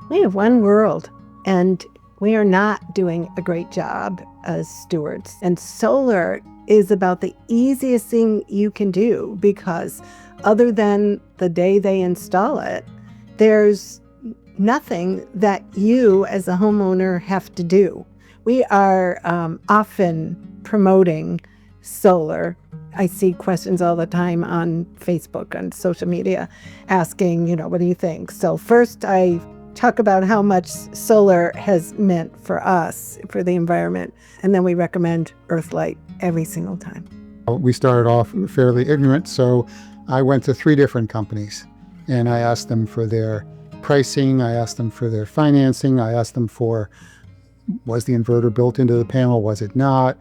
We have one world, and we are not doing a great job as stewards. And solar is about the easiest thing you can do, because other than the day they install it, there's nothing that you as a homeowner have to do. We are often promoting solar. I see questions all the time on Facebook, on social media, asking, what do you think? So first I talk about how much solar has meant for us, for the environment, and then we recommend Earthlight every single time. We started off fairly ignorant, so I went to 3 different companies, and I asked them for their pricing, I asked them for their financing, I asked them for, was the inverter built into the panel, was it not,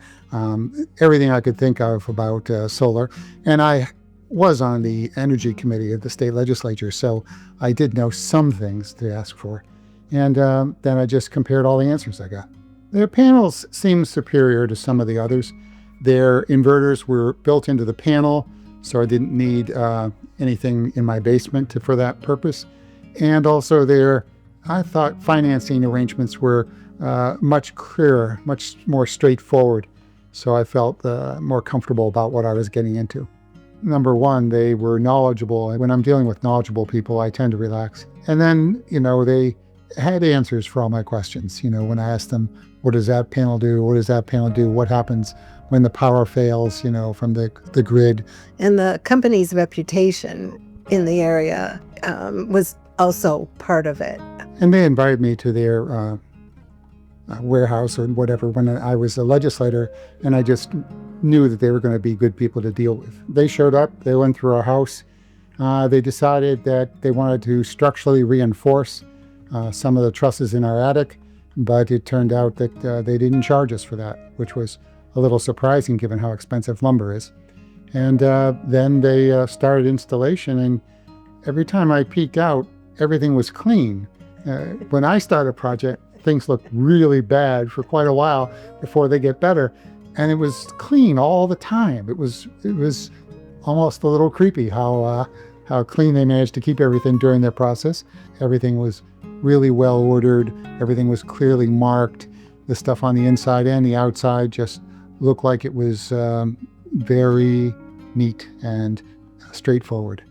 everything I could think of about solar. And I was on the energy committee of the state legislature, so I did know some things to ask for. And then I just compared all the answers I got. Their panels seem superior to some of the others. Their inverters were built into the panel, so I didn't need anything in my basement for that purpose. And also I thought financing arrangements were much clearer, much more straightforward. So I felt more comfortable about what I was getting into. Number one, they were knowledgeable. When I'm dealing with knowledgeable people, I tend to relax. And then, they had answers for all my questions. When I asked them, what does that panel do? What does that panel do? What happens when the power fails, from the grid? And the company's reputation in the area was also part of it. And they invited me to their warehouse or whatever when I was a legislator, and I just knew that they were going to be good people to deal with. They showed up, they went through our house, they decided that they wanted to structurally reinforce some of the trusses in our attic, but it turned out that they didn't charge us for that, which was a little surprising given how expensive lumber is. And then they started installation, and every time I peeked out, everything was clean. When I start a project, things look really bad for quite a while before they get better. And it was clean all the time. It was almost a little creepy how clean they managed to keep everything during their process. Everything was really well ordered. Everything was clearly marked. The stuff on the inside and the outside just looked like it was very neat and straightforward.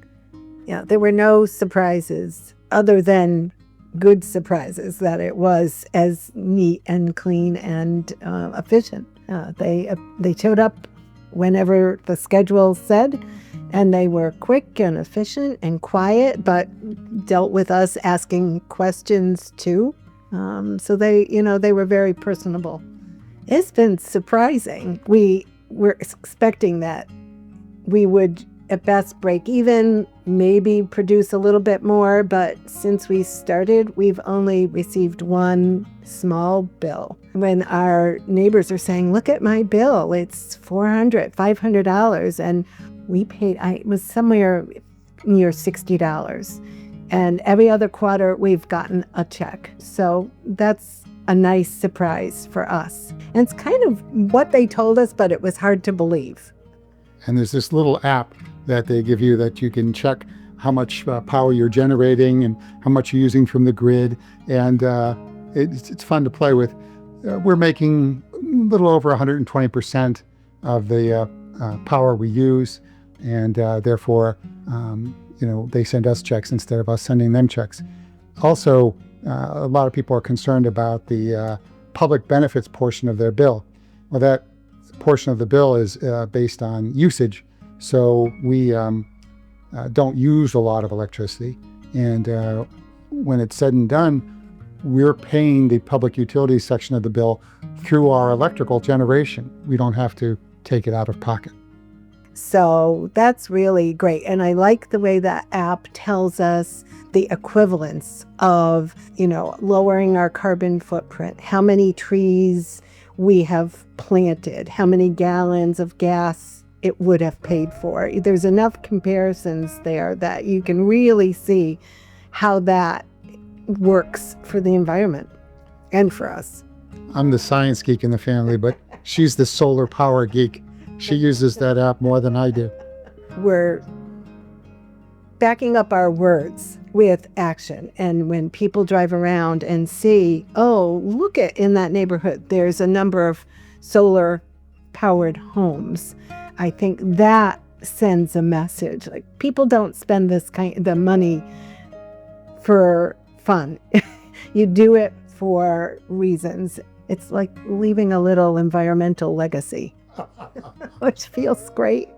Yeah, there were no surprises other than good surprises that it was as neat and clean and efficient. They showed up whenever the schedule said, and they were quick and efficient and quiet, but dealt with us asking questions too. So they were very personable. It's been surprising. We were expecting that we would at best break even, maybe produce a little bit more, but since we started, we've only received one small bill. When our neighbors are saying, look at my bill, it's $400, $500, and we paid, it was somewhere near $60. And every other quarter, we've gotten a check. So that's a nice surprise for us. And it's kind of what they told us, but it was hard to believe. And there's this little app that they give you that you can check how much power you're generating and how much you're using from the grid. And it's fun to play with. We're making a little over 120% of the power we use. And therefore, they send us checks instead of us sending them checks. Also, a lot of people are concerned about the public benefits portion of their bill. Well, that portion of the bill is based on usage. So we don't use a lot of electricity. And when it's said and done, we're paying the public utilities section of the bill through our electrical generation. We don't have to take it out of pocket. So that's really great. And I like the way that app tells us the equivalence of, lowering our carbon footprint, how many trees we have planted, how many gallons of gas it would have paid for. There's enough comparisons there that you can really see how that works for the environment and for us. I'm the science geek in the family, but she's the solar power geek. She uses that app more than I do. We're backing up our words with action. And when people drive around and see, oh, look at in that neighborhood, there's a number of solar powered homes. I think that sends a message. Like, people don't spend the money for fun. You do it for reasons. It's like leaving a little environmental legacy, which feels great.